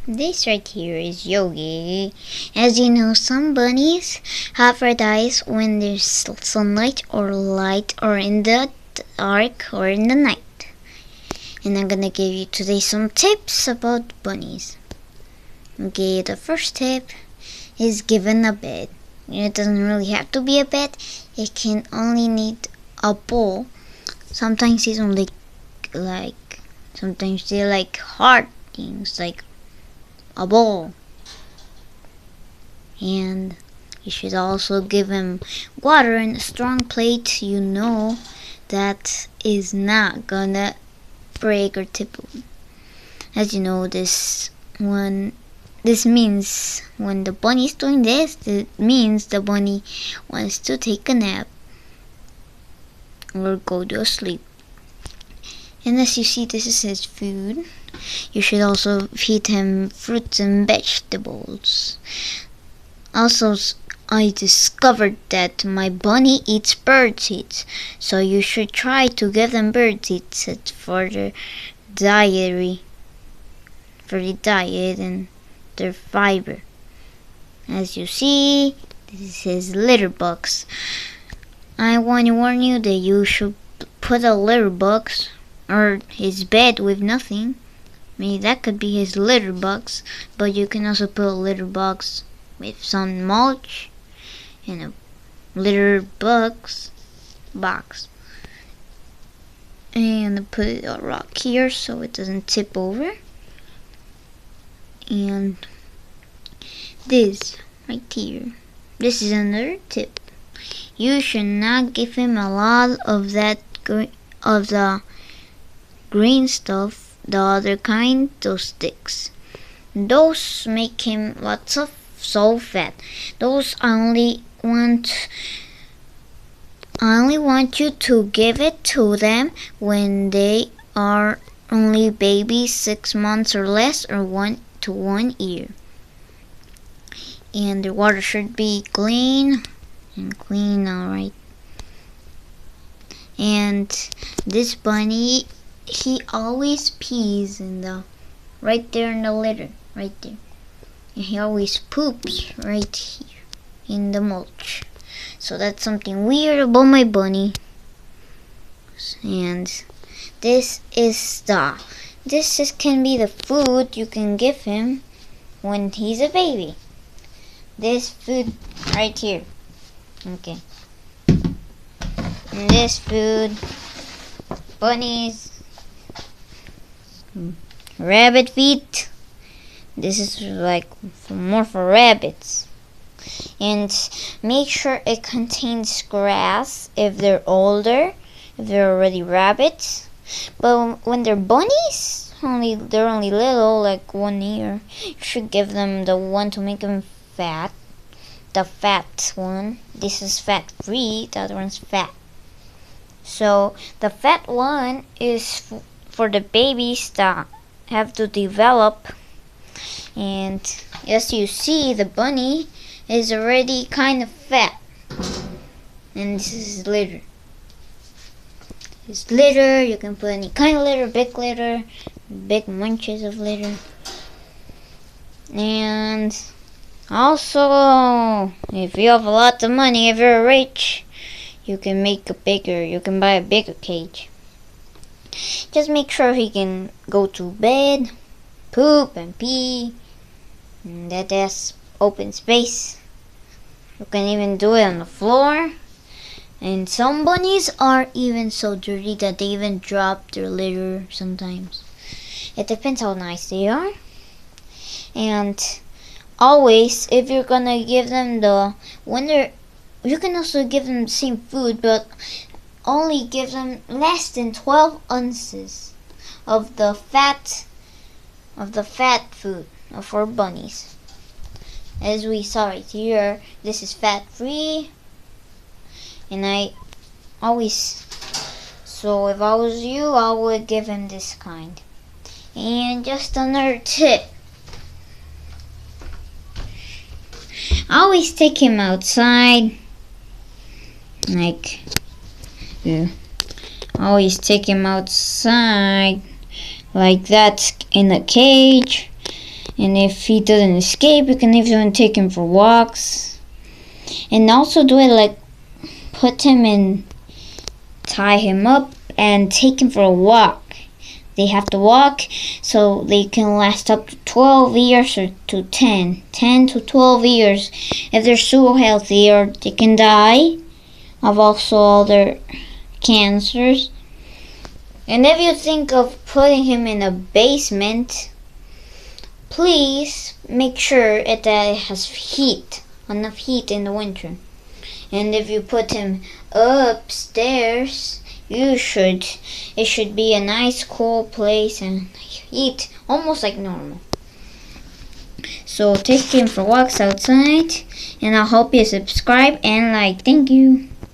This right here is Yogi. As you know, some bunnies have red eyes when there's sunlight or light or in the dark or in the night. And I'm gonna give you today some tips about bunnies. Okay, the first tip is given a bed. It doesn't really have to be a bed. It can only need a bowl. Sometimes it's only sometimes they like hard things like a bowl. And you should also give him water in a strong plate. You know that is not gonna break or tip over. As you know, this means when the bunny is doing this, it means the bunny wants to take a nap or go to sleep. And as you see, this is his food. You should also feed him fruits and vegetables. Also, I discovered that my bunny eats bird seeds, so you should try to give them bird seeds for their diet and their fiber. As you see, this is his litter box. I want to warn you that you should put a litter box or his bed with nothing. Maybe that could be his litter box, but you can also put a litter box with some mulch and a litter box and put a rock here so it doesn't tip over. And this right here, this is another tip. You should not give him a lot of the green stuff, the other kind, those sticks. Those make him so fat. Those I only want you to give it to them when they are only babies, 6 months or less, or 1 to 1 year. And the water should be clean, alright. And this bunny, he always pees right there in the litter, right there. And he always poops right here in the mulch. So that's something weird about my bunny. And this can be the food you can give him when he's a baby. This food right here. Okay. And this food, bunnies, rabbit feet. This is like more for rabbits. And make sure it contains grass if they're older, if they're already rabbits. But when they're bunnies, they're only little, like 1 year, you should give them the one to make them fat. The fat one. This is fat free, the other one's fat. So the fat one is for the babies that have to develop. And as you see, the bunny is already kind of fat. And this is his litter. His litter, you can put any kind of litter, big bunches of litter. And also, if you have a lot of money, if you're rich, you can buy a bigger cage. Just make sure he can go to bed, poop and pee, and that there's open space. You can even do it on the floor. And some bunnies are even so dirty that they even drop their litter sometimes. It depends how nice they are. And always, if you're gonna give them you can also give them the same food, but only give them less than 12 ounces of the fat food for bunnies. As we saw right here, this is fat free. And so if I was you, I would give him this kind. And just another tip. I always take him outside. Always take him outside like that in a cage. And if he doesn't escape, you can even take him for walks. And also do it like put him in, tie him up, and take him for a walk. They have to walk so they can last up to 12 years or to 10 to 12 years if they're so healthy, or they can die of also all their cancers. And if you think of putting him in a basement, please make sure that it has heat, enough heat in the winter. And if you put him upstairs, it should be a nice cool place and heat almost like normal. So take him for walks outside, and I hope you subscribe and like. Thank you.